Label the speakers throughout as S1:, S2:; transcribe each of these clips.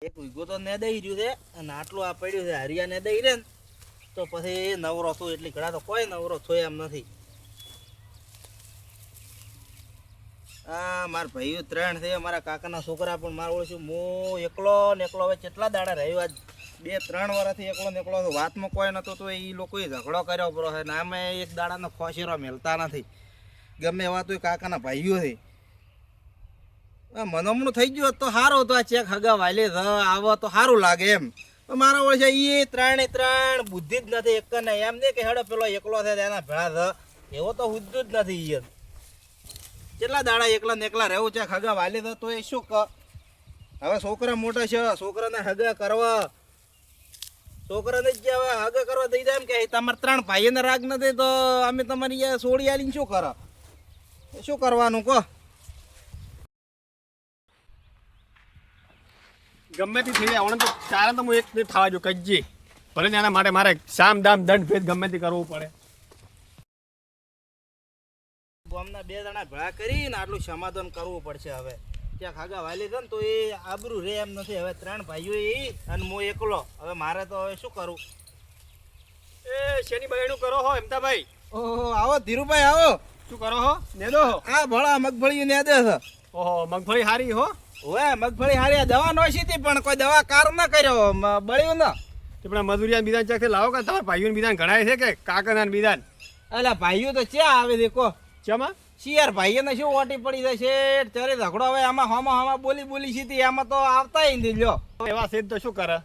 S1: એક વીઘો તો ને દઈ રહ્યું છે અને આટલું આ પડ્યું છે હરિયા ને દઈ રે ને તો પછી નવરો છું એટલી ઘડા તો કોઈ નવરો છો એમ નથી. આ મારા ભાઈઓ 3 છે, મારા કાકાના છોકરા પણ મારું ઓળખ્યું. હું એકલો ને એકલો હવે કેટલા દાડા રહ્યો, આજ 2-3 વર્ષથી એકલો ને એકલો છું. વાતમાં કોઈ નતો તો એ લોકોએ ઝઘડો કર્યો પડો છે ને આમે એક દાડાનો ખોશેરો મેલતા નથી. ગમે એવા તો કાકાના ભાઈઓ છે. મનમણું થઈ ગયું તો સારું હતું. આ ચેક હગા વાલે આવો તો સારું લાગે એમ. મારા ઓળશે એ 3 બુદ્ધિ જ નથી એક ને એમ નહીં કે હેડો પેલો એકલો છે એના ભેળા એવો તો હુદ્દું જ નથી. એ કેટલા દાડા એકલા ને એકલા રહેવું છે. હગા વાલે તો એ શું હવે છોકરા મોટા છે, છોકરાને હગા કરવા છોકરાને જ હવે હગા કરવા દઈ દે એમ કે તમારે 3 ભાઈઓને રાગ નથી તો અમે તમારી સોડી આલીને શું કરો? શું કરવાનું કહો?
S2: ગમે તે થઈ જાય તો તારે તો હું એક નહીં થવા જો કજ્જી ભલે ને એના માટે મારે સામ દામ દંડ ભેદ ગમે તે કરવું પડે.
S1: ગામના 2 જણા ભેળા કરીને આટલું સમાધાન કરવું પડશે. હવે ત્યાં ખાગા વાલી છે ને તો એ આબરૂ રે એમ નથી. હવે 3 ભાઈઓ એ અને હું એકલો. હવે મારે તો હવે શું કરું?
S2: એ શેની બહેનું કરો હો એમતાભાઈ?
S1: ઓહો આવો ધીરુભાઈ આવો.
S2: શું કરો હો? નેદો હો?
S1: આ ભળા મગફળી ને દે છે.
S2: ઓહો મગફળી હારી હો?
S1: ઓએ મગફળી હારી. દવા નો સીધી પણ કોઈ દવા કાર ન કર્યો, બળ્યું ન.
S2: તે પણ મજૂરિયા બીજા ચાકથી લાવો કે તમારા ભાઈઓને બીજાને ગણાય છે કે કાકાના બીજાન?
S1: એટલે ભાઈઓ તો ક્યાં આવે દેખો
S2: ચમાં
S1: શિયાર ભાઈઓને શું ઓટી પડી જાય છે ત્યારે ઝઘડો. હવે આમાં હમા બોલી સીધી આમાં તો આવતા નથી. લ્યો
S2: એવા છે તો શું કરે?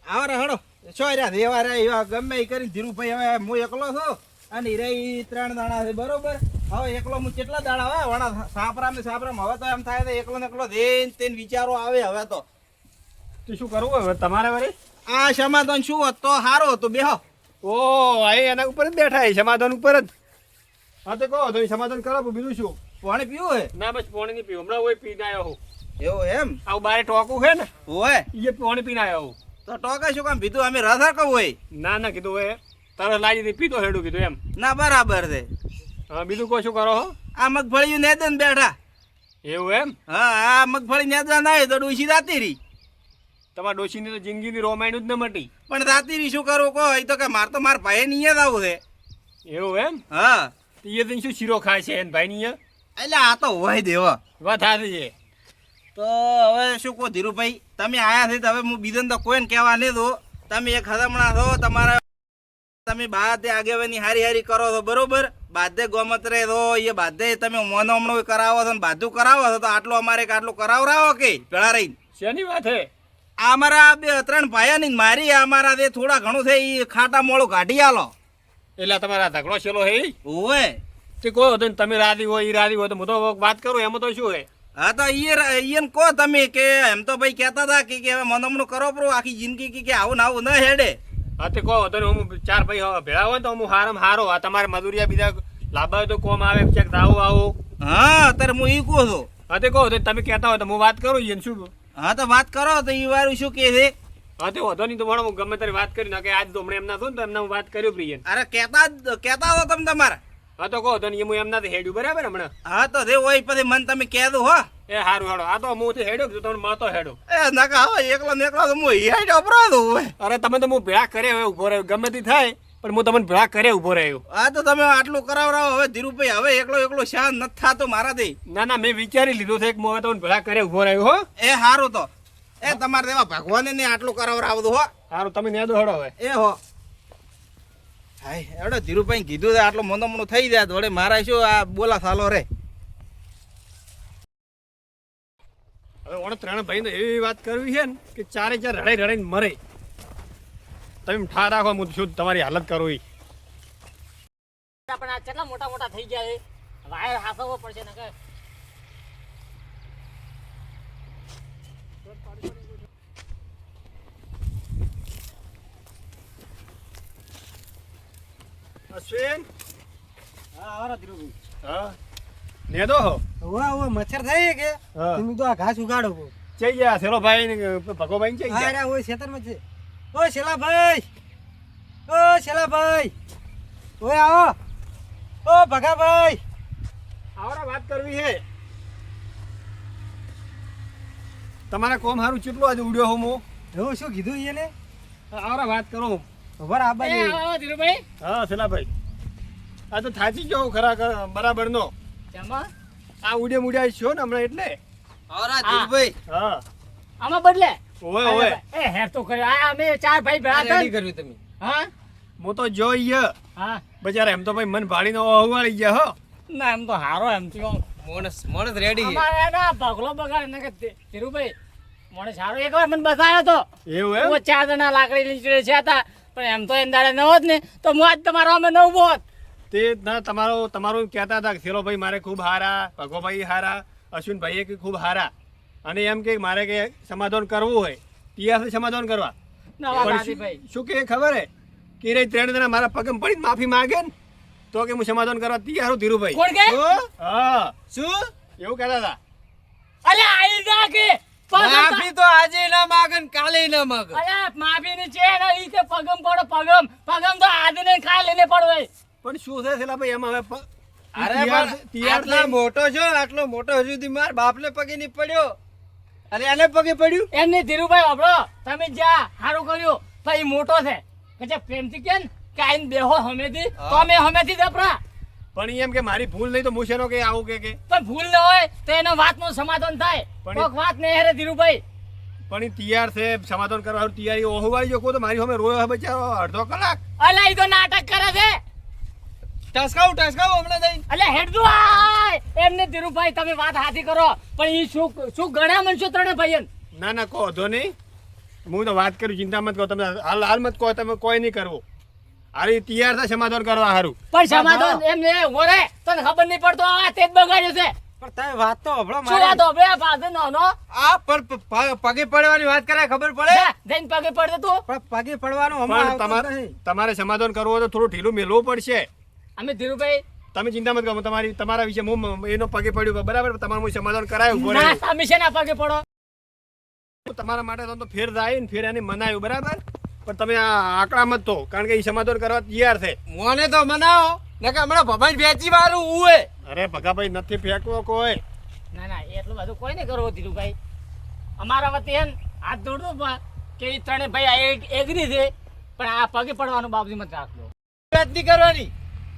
S1: આવરે હડો છો રહ્યા દેવા રે એવા ગમે એ કરીને ધીરુભાઈ. હવે હું એકલો છું અને રે 3 દાડા છે બરોબર. હવે એકલો હું કેટલા દાડા હવે વણા સાપરામ હવે તો એમ થાય એકલો ને એકલો તેને વિચારો આવે. હવે તો
S2: શું કરવું હવે તમારે વળી?
S1: આ સમાધાન શું હોત તો સારું હતું. બેહો.
S2: ઓ આ એના ઉપર જ બેઠા છે સમાધાન ઉપર જ. હા તો કહો તો સમાધાન કરો. બીજું શું?
S1: પાણી પીવું હે?
S2: ના બસ પાણી નહીં પીવું. હમણાં હોય પીને આવ્યો હું.
S1: એવું એમ?
S2: આવું બારે ટોકું છે ને
S1: હોય
S2: એ પાણી પીને આવ્યો હું.
S1: તો ટોકા શું કામ પીધું? અમે રસા કહું હોય.
S2: ના કીધું હોય તરત લાવી દીધી પીતો હેડું કીધું એમ.
S1: ના બરાબર છે.
S2: હા બીજું કોઈ શું કરો હો?
S1: આ મગફળી નેદન બેઠા.
S2: એવું એમ?
S1: હા આ મગફળી નેદવા ના તો ડોસી રાતી રહી.
S2: તમારા ડોશીની તો જિંદગીની રોમાયણ જ ન મટી.
S1: પણ રાતી રહી શું કરવું કહો? એ તો કે મારે તો મારા ભાઈ નિયત આવું છે.
S2: એવું એમ?
S1: હા
S2: એ દિન શું શીરો ખાય છે એને ભાઈ ની?
S1: એટલે આ તો હોય દેવો
S2: વાત હાથી છે.
S1: તો હવે શું કહો ધીરુભાઈ? તમે આયા છે તો હવે હું બીજાને તો કોઈને કહેવા નહીં દો. તમે એક હદમણા છો. તમારા તમે બાદે આગેવાની હારી કરો છો બરોબર. બાદે ગોમતરે છો એ બાદે તમે મોનો હમણો કરાવો છો ને બાધું કરાવો છો તો આટલું અમારે આટલું કરાવરાવો કે પેલા રહીને?
S2: શેની વાત હે?
S1: આ અમારા 2-3 ભાઈઓની મારી અમારા જે થોડા ઘણું છે એ ખાટા મોળું કાઢી આલો.
S2: એટલે તમારા ઝઘડો છેલ્લો હે?
S1: ઓવે
S2: તે કહો તો તમે રાજી હોય એ રાજી હોય તો હું તો વાત કરું એમાં તો શું હે?
S1: હા તો ઈયન કહો તમે કે એમ તો ભાઈ કહેતા હતા કે હવે મનમણું કરો પ્રો આખી જિંદગી કે આવું ને આવું ન હેડે.
S2: હા તે કહો તો હું 4 ભાઈ ભેળા હોય તો હું હારામાં હારો. આ તમારે મજૂરિયા બીજા લાભા હોય તો કોમ આવે ચેક આવું.
S1: હા અત્યારે હું ઈ કહું છું.
S2: હા તે કહો તો તમે કહેતા હોય તો હું વાત કરું એને શું?
S1: હા તો વાત કરો તો ઈ વારું શું કે છે?
S2: હા તે વધો નહીં તો ભણો હું ગમે ત્યારે વાત કરી નાખે. આજ તો હમણાં એમના થયું ને તો એમને હું વાત કર્યું પ્રિયન.
S1: અરે કહેતા હો તમે તમારા.
S2: હા તો કહો તો હું એમનાથી હેડ્યું બરાબર હમણાં.
S1: હા તો જે હોય પછી મને તમે કહે દો હો.
S2: એ સારું હેડો. આ તો હું હેડ્યો તમને માતો હેડો.
S1: એ નકા હવે એકલો તો હું હેડ અપરાધ હોય.
S2: અરે તમે તો હું ભેળા કરે હવે ઉભો રહ્યો ગમે તે થાય પણ હું તમને ભેળા કરે ઉભો રહ્યો.
S1: હા તો તમે આટલું કરાવરાવો. હવે ધીરુભાઈ હવે એકલો શાંત નથી થતો મારાથી.
S2: ના મેં વિચારી લીધું છે કે હું હવે તમને ભેળા કરે ઉભો રહ્યો હો.
S1: એ સારું તો એ તમારે દેવા ભગવાને ને આટલું કરાવરાવતું હો.
S2: સારું તમે નેદો હેડો હવે.
S1: એ હો હાય એવડે ધીરુભાઈ કીધું છે આટલું મનમણું થઈ જાય તો મારા શું આ બોલા સાલો રે.
S2: હવે ઓણે 3 ભાઈને એવી વાત કરવી છે ને કે 4 રડાઈને મરે. તમે ઠા રાખો હું શું તમારી હાલત કરું.
S3: પણ આ કેટલા મોટા થઈ ગયા છે. વાયર હાસવો પડશે ને કે
S2: અશ્વિન.
S1: હા આવરા ધીરુભાઈ.
S2: હા નેદો હો?
S1: ઓવા મચ્છર થાય કે તમે તો આ ઘાસ ઉગાડો કો.
S2: ચઈ ગયા સેલો ભાઈ ને ભગોભાઈ ચઈ ગયા?
S1: અરે ઓય ખેતરમાં છે. ઓ શેલા ભાઈ. ઓય આવો. ઓ ભગાભાઈ.
S2: આવરા વાત કરવી છે. તમારા કોમ હારું કેટલો આજે ઉડ્યો હું
S4: એવું શું કીધું એને
S2: આવરા વાત કરો
S4: ખબર આ
S3: એ
S4: બાજુ
S3: આવો ધીરુભાઈ
S2: હા સેલાભાઈ આ તો થાચી ગયો ખરા બરાબર નો
S3: જમા
S2: આ ઉડ્યા છો ને હમણાં એટલે
S1: આવરા ધીરુભાઈ
S2: હા
S3: આમાં બદલે
S2: ઓવે ઓવે
S3: એ હેર તો કર્યો આ અમે ચાર ભાઈ ભેળા હતા ને.
S1: કર્યું તમે
S3: હા
S2: હું તો જોઈએ
S3: હા
S2: બજારે એમ તો ભાઈ મન ભાડીને ઓહવાળી ગયા હો
S3: ના એમ તો હારો એમ થયો
S1: મોણસ રેડી
S3: અમારે ના પગલો બગાડ ને કે ધીરુભાઈ મને સારો એકવાર મને બતાવ્યો તો
S2: એવું એમ
S3: હું 4 જણા લાકડી લીચડે છે હતા પણ એમ તો એંદાડે ન હોત ને તો હું આજ તમારો અમે ન ઉભો હોત
S2: તે ના તમારું કહેતા હતા કે સેલો ભાઈ મારે ખૂબ હારા ભગોભાઈ હારા અશ્વિનભાઈએ કે ખૂબ હારા અને એમ કે મારે કે સમાધાન કરવું હોય તિયાસથી સમાધાન કરવા
S3: નવા
S2: પણ
S3: ગાંધીભાઈ
S2: શું કે ખબર હે કે રે 3 જણા મારા પગમ પડીને માફી માંગે ને તો કે હું સમાધાન કરવા તૈયાર છું ધીરુભાઈ
S3: કોણ કે
S2: હા
S1: શું
S2: એવું કહેતા હતા
S3: અલે આઈ જા કે
S1: માફી તો આજે ના માગે ને કાલે ના માગે
S3: અલે માફી ની છે ને ઈ કે પગમ પડો પગમ તો આદે ને ખા લેને પડો
S2: પણ શું છે સેલા ભાઈ એમાં હવે
S1: અરે
S2: તૈયાર
S1: આટલા મોટો છો આટલો મોટો હજુ સુધી માર બાપને પગે નહીં પડ્યો અને એને પગે પડ્યું
S3: એમને ધીરુભાઈ આપણો તમે જા સારું કર્યું ભાઈ મોટો છે કે જે પ્રેમથી કેન કે આઈને બેહો હમેથી તો અમે હમેથી દપરા
S2: પણ એમ કે મારી ભૂલ નહીં તો હું શેનો કે આવું કે
S3: પણ ભૂલ ન હોય તો એનો વાતનું સમાધાન થાય
S2: પણ
S3: કોક વાત નહીં હેરે ધીરુભાઈ
S2: પણ ઈ તૈયાર છે સમાધાન કરવા તૈયારી ઓહવાઈ જો કો તો મારી સામે રોયો બચારો અડધો કલાક
S3: અલે ઈ તો નાટક કરે છે
S1: ટસકાવ હમણાં જઈને
S3: અલે હેડજો આય એમને ધીરુભાઈ તમે વાત હાથી કરો પણ ઈ શું ગણ્યા મનશો ત્રણે ભાઈઓને
S2: ના કહો વાંધો નહીં હું તો વાત કરું ચિંતા મત કરો તમે હાલ મત કહો તમે કોઈ નહીં કરવું અરે તૈયાર થાય સમાધાન કરવા સારું
S3: પણ સમાધાન એમને ઓરે તને ખબર નહીં પડતો આ તે જ બગાડ્યો છે
S4: પણ તમે વાત તો હભળો
S3: શું વાત હોભળે આ પાસે નાનો
S1: આ પગે પડવાની વાત કરે ખબર પડે
S3: જા, જઈને પગે પડે તું
S4: પણ પગે પડવાનું
S2: પણ
S4: હમણાં આવતું નહીં.
S2: તમારે સમાધાન કરવું હોય તો થોડું ઢીલું મેલવું પડશે
S3: અમે ધીરુભાઈ
S2: તમે ચિંતા મત કરો હું તમારા વિશે હું એનો પગે પડ્યું બરાબર તમારું હું સમાધાન કરાયું ઉભો
S3: ના
S2: રહ્યો.
S3: તમે શેના પગે પડો
S2: તમારા માટે તો ફેર જાય ને ફેર એને મનાયું બરાબર પણ તમે આ આંકડા મત તો કારણ કે એ સમાધાન કરવા તૈયાર છે
S1: મોને તો મનાવો ને કે હમણાં ભમાઈ વેચી વાળું ઉએ
S2: અરે ભગાભાઈ નથી ફેંકવો કોઈ
S3: ના ના એટલું બધું કોઈ નહીં કરવું ધીરુભાઈ અમારા વતી એમ હાથ જોડું કે એ ત્રણે ભાઈ એગ્રી છે પણ આ પગે પડવાનું બાબજી મત રાખજો
S1: વાત નહીં કરવાની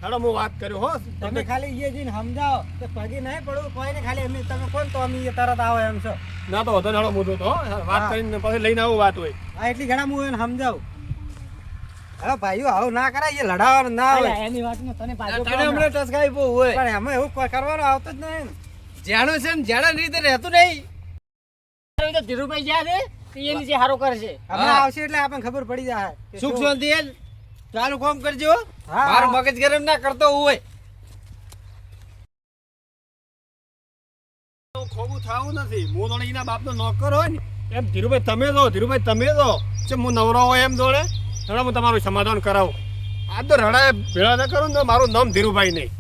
S2: ચાલો હું વાત કર્યો હો
S4: તમે ખાલી એ જઈને સમજાવો કે પગે નહીં પડવું કોઈને ખાલી અમે તમે કોણ તો અમે તરત આવો એમ છો
S2: ના તો વધુ નાળો મુદ્દો તો હો. વાત
S4: હા.
S2: કરીને પછી લઈને આવું વાત હોય
S4: આ એટલી ઘણા હું એને સમજાવું હવે ભાઈઓ આવું ના કરાય એ લડાવવાનું ના હોય
S3: અલ્યા, એની વાતમાં તને પાછો
S1: તને હમણાં ટસકાઈ બહુ હોય
S4: પણ એમાં એવું કોઈ કરવાનું આવતું જ નહીં ને.
S1: જાણો છે ને જાણા રીતે રહેતું નહીં
S3: તો ધીરુભાઈ જ્યાં છે તો એ નીચે સારું કરશે
S4: હમણાં આવશે એટલે આપણને ખબર પડી જાય કે
S1: સુખ
S4: શું.
S1: શાંતિ હેલ ચાલુ કામ કરજો
S4: હા,
S1: મારું
S4: હા.
S1: મગજ ગરમ ના કરતો હોય
S2: ખોબું થાવું નથી હું તો એના બાપનો નોકર હોય ને એમ ધીરુભાઈ તમે તો છે હું નવરો હોય એમ દોડે હવે હું તમારું સમાધાન કરાવું આ તો રડાય ભેળા ન કરું ને તો મારું નામ ધીરુભાઈ નહીં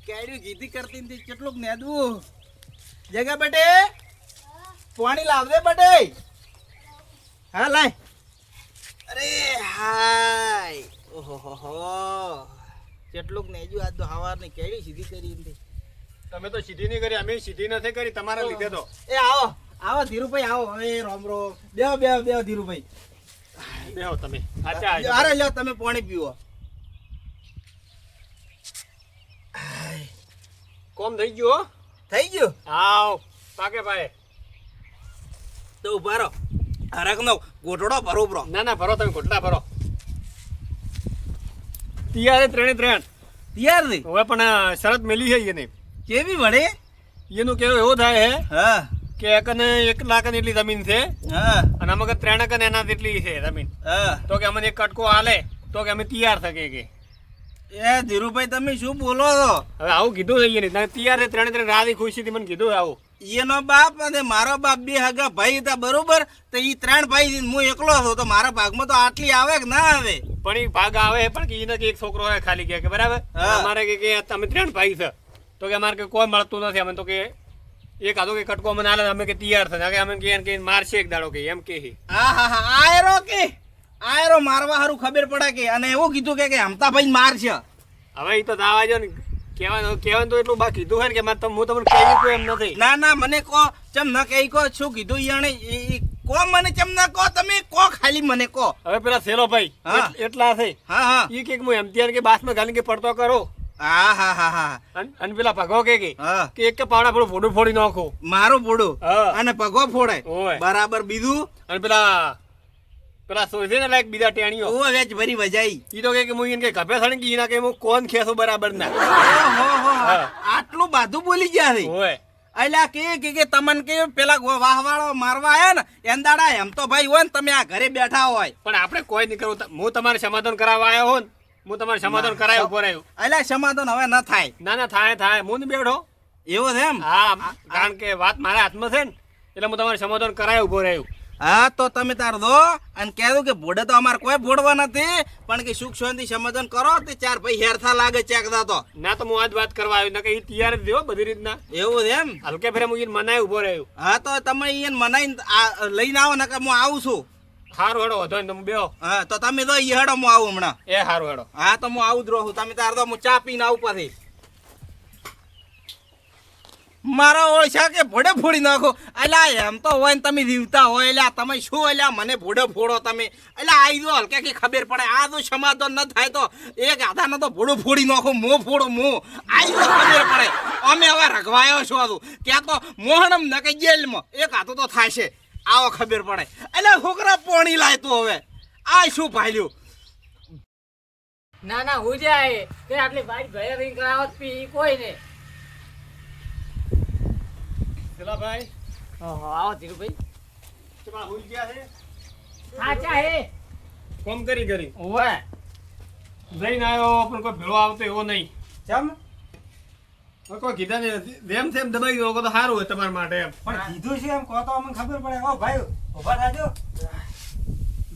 S1: કેડ્યું ગીધી કરતી ને કેટલુંક નેદવું જગા બટે પાણી લાવજે બટે હા લાય અરે હાય ઓહો કેટલુંક નેજ્યું આજ તો હવારની કેડી સીધી કરી એમથી.
S2: તમે તો સીધી નહીં કરી અમે સીધી નથી કરી તમારા લીધે તો
S1: એ આવો ધીરુભાઈ આવો હવે રોમ રો બેહો ધીરુભાઈ
S2: બેહો તમે આચા આવજો.
S1: અરે લ્યો તમે પાણી પીવો
S2: કોમ થઈ ગયું હો
S1: થઈ ગયું
S2: આવ પાકે ભાઈ
S1: તો ઉભા રહો હરકનો ગોટડો ભરો બ્રો
S2: ના ભરો તમે ઘોટલા ભરો તૈયાર ત્રણે
S1: તૈયાર નહીં
S2: હવે પણ શરત મેલી છે એને
S1: કેવી વળે
S2: એનું કેવું એવું થાય હે
S1: હા
S2: કે એકને 1 લાખ એટલી જમીન છે
S1: હા
S2: અને અમે 3 એકન એના જેટલી છે જમીન
S1: હા
S2: તો કે અમને એક કટકો હાલે તો કે અમે તૈયાર થકે કે
S1: એ ધીરુભાઈ તમે શું બોલો છો
S2: હવે આવું કીધું છે એને તૈયાર છે ત્રણે રાધી ખુશીથી મને કીધું આવું
S1: એનો બાપ અને મારો બાપ બે હગા ભાઈ હતા બરોબર તો ઈ 3 ભાઈ છે, હું એકલો હતો તો મારા ભાગમાં તો આટલી આવે કે ના આવે
S2: પણ એ ભાગ આવે પણ કે એને કે એક છોકરો હોય ખાલી કે બરાબર
S1: હા.
S2: અમારે કે તમે 3 ભાઈ છે તો કે અમારે કે કોઈ મળતું નથી અમે તો કે એક આધો કે કટકો મને હાલે અમે કે તૈયાર થાય કે અમે કે મારશે એક દાડો કે એમ કે
S1: હા આયરો મારવા હારું ખબર પડે કે અને એવું કીધું કે હમતા ભાઈ માર છે
S2: હવે એ તો દાવા જો ને કહેવાનું તો એટલું બા કીધું હોય ને કે હું તમને કહી દીધું એમ નથી.
S1: ના ના મને કહો ચમ ન કહી કહો શું કીધું ઈયાણે કો મને ચમ ના કહો તમે કહો ખાલી મને કહો.
S2: હવે પેલા સેલો ભાઈ
S1: હા.
S2: એટલા છે
S1: હા હા
S2: ઈ કે હું એમતીઆર કે બાસમાં ગાલી કે પડતો કરો
S1: હા હા હા હા
S2: અને પેલા ભગો કે
S1: હા
S2: એક કે પાવડા થોડું ફોડું ફોડી નાખો.
S1: મારું બોડું
S2: હા.
S1: અને પગો ફોડે
S2: ઓય.
S1: બરાબર બીજું
S2: અને પેલા સોજે ને લાયક બીજા ટેણીઓ
S1: ઓ વેચ ભરી વજાઈ
S2: ઈ તો કે હું એને કે કપે સણ કે ઈના કે હું કોણ ખેસો બરાબર ના.
S1: ઓહો
S2: હા.
S1: આટલું બાધું બોલી ગયા છે.
S2: ઓય
S1: અલ્યા કે તમન કે પેલા વાહવાળો મારવા આયા ને એંદાડા એમ તો ભાઈ હોય ને તમે આ ઘરે બેઠા હોય.
S2: પણ આપણે કોઈ નહીં કરવું. હું તમારે સમાધાન કરાવવા આવ્યો હો ને હું તમારે સમાધાન કરાય ઉભો રહ્યો.
S1: અલ્યા સમાધાન હવે ન થાય
S2: ના થાય હું નહીં બેઠો.
S1: એવો છે એમ.
S2: હા કારણ કે વાત મારા હાથમાં છે ને એટલે હું તમારે સમાધાન કરાય ઉભો રહ્યો.
S1: હા તો તમે તાર દો અને કહેવું કે ભોડે તો અમારે કોઈ ભોડવા નથી પણ કે સુખ શાંતિ સમાધાન કરો તે ચાર ભાઈ હેરથા લાગે ચેકદા તો.
S2: ના તો હું આજ વાત કરવા આવ્યો. કે એ તૈયાર જ દેવો બધી રીતના.
S1: એવું છે એમ.
S2: હલકે ફેરે હું એને મનાય ઉભો રહ્યો.
S1: હા તો તમે અહીંયા મનાઈને લઈને આવો ને કે હું આવું છું.
S2: હારું હેડો વધો ને તમે બેહો.
S1: હા તો તમે તો ઈ હેડો હું આવું હમણાં.
S2: એ હારું હેડો.
S1: હા તો હું આવું જ રહું તમે તાર દો હું ચા પીને આવું પછી. મારા ઓળશા કે ભોડે ફોડી નાખો. અલ્યા એમ તો હોય ને તમે જીવતા હોય એટલે તમે શું અલ્યા મને ભોડે ફોડો તમે. એટલે આવી દો હલકે કે ખબર પડે આ તો સમાધાન ન થાય તો એક હાથાનો તો ભોડો ફોડી નાખો મો ફોડો મો આવી તો ખબર પડે. અમે હવે રખવાયો છો તું ક્યાં તો મોહણમ ન કે જેલમાં એક હાથો તો થાય છે આવો ખબર પડે. એટલે છોકરા પોણી લાય તો હવે આ શું ભાલ્યું.
S3: ના હું જાય તે આટલી બાઈક ઘરે રહીને કરાવત પી કોઈ ને.
S2: પેલા ભાઈ
S3: ઓહો આવો ધીરુભાઈ.
S2: ચપા હુઈ ગયા છે.
S3: સાચા હે.
S2: કોમ કરી
S3: ઓવે
S2: જઈને આવ્યો પણ કોઈ ભેળો આવતો એવો નહીં.
S4: ચમ
S2: હવે કોઈ કીધા નહીં. જેમ તેમ દબાઈ દો તો સારું હોય તમારા માટે એમ.
S4: પણ કીધું છે એમ કહો તો અમને ખબર પડે. ઓ ભાઈ ઉભા થાજો.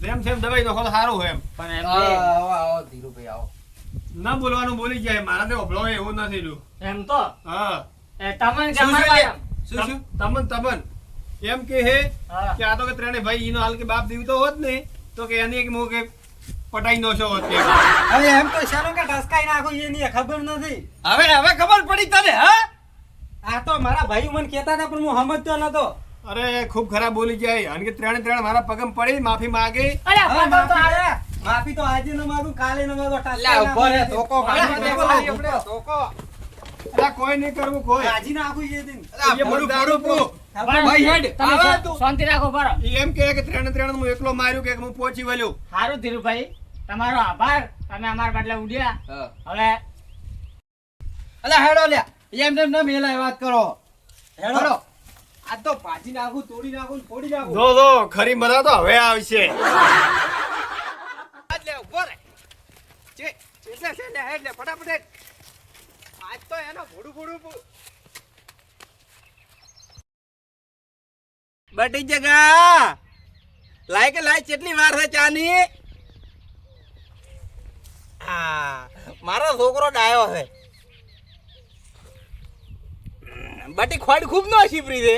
S2: જેમ તેમ દબાઈ દો તો સારું હોય એમ.
S3: પણ એમ
S1: આવો ધીરુભાઈ આવો.
S2: ના બોલવાનું બોલી જાય. મારા તો અભળો એવું નથી રહ્યું.
S3: એમ તો
S2: હા
S3: એ તમને
S1: શું
S3: જમવા
S1: છે?
S3: એમ.
S2: તમન એમ કે હે
S3: હા.
S2: કે આ તો કે ત્રણે ભાઈ ઈનો હાલ કે બાપ દીવતો હોત ને તો કે એને કે મો કે પટાઈ નો છો હોત કે.
S4: હવે એમ તો શાનો કે ઢસકાઈ નાખું એની ખબર નથી.
S1: હવે ખબર પડી તને હા.
S4: આ તો મારા ભાઈ મને કહેતા હતા પણ હું સમજતો નતો.
S2: અરે ખૂબ ખરાબ બોલી જાય. અને કે ત્રણે મારા પગમ પડી માફી માંગે.
S3: અરે
S4: હવે
S3: પગો તો
S4: માફી
S3: આવે.
S4: માફી તો આજે ન માંગુ કાલે ન માંગુ.
S1: લે ઉભો રે ધોકો
S4: કાઢી
S1: કાઢી
S4: નાખો.
S1: આપણે ધોકો.
S2: અલા કોઈ નહીં કરવું કોઈ.
S4: રાજી નાખું એ દિન.
S2: એ બધું ફોડું.
S1: ભાઈ હેડ
S3: તમે
S1: આવે તું.
S3: શાંતિ રાખો બરો.
S2: ઈ એમ કે ત્રણે હું એકલો માર્યું કે હું પહોંચી વળ્યો.
S3: સારું ધીરુભાઈ તમારો આભાર તમે અમારા બદલે ઉડ્યા. હવે
S1: અલા હેડો લ્યા એમ તેમ ન મેલાય વાત કરો.
S4: હેડો.
S1: આ તો ભાજી નાખું તોડી નાખું ને ફોડી નાખું.
S2: જો ખરી મજા તો હવે આવશે.
S1: આજ લે ઉભો રે. છે લે હેડ લે ફટાફટ હેડ. આજ તો એનો ફોડું બટી જગા લાય કેટલી વાર છે ચાની. હા મારો છોકરો ડાયો છે. બટી ખોડ ખૂબ નો શીપરી છે.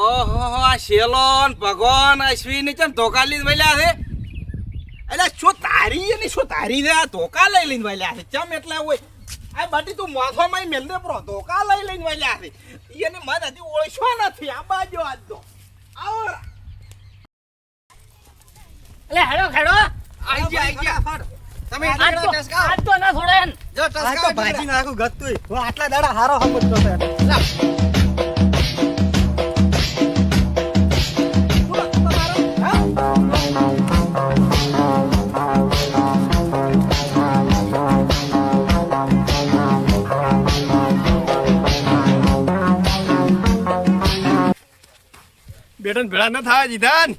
S1: ઓહો આ શેલોન ભગવાન અશ્વિની ચમ ધોકા લઈને વળ્યા છે. એટલે શું તારી ને શું તારી છે આ ધોકા લઈને વળ્યા છે ચમ એટલે હોય. આ બટી તું માથામાં મેલ દે પ્રો ધોકા લઈને વળ્યા છે. એને મન હજી ઓળશો નથી આ બાજુ આજ તો આવો
S3: એટલે હેડો ખેડો
S1: આઈ ગયા તમે
S3: આજ તો ના છોડે એમ.
S1: જો
S4: આ તો ભાજી નાખું ગતું. હું આટલા દાડા હારો સમજતો હતો.
S2: બેટન ભેળા ન થાય જીધાન.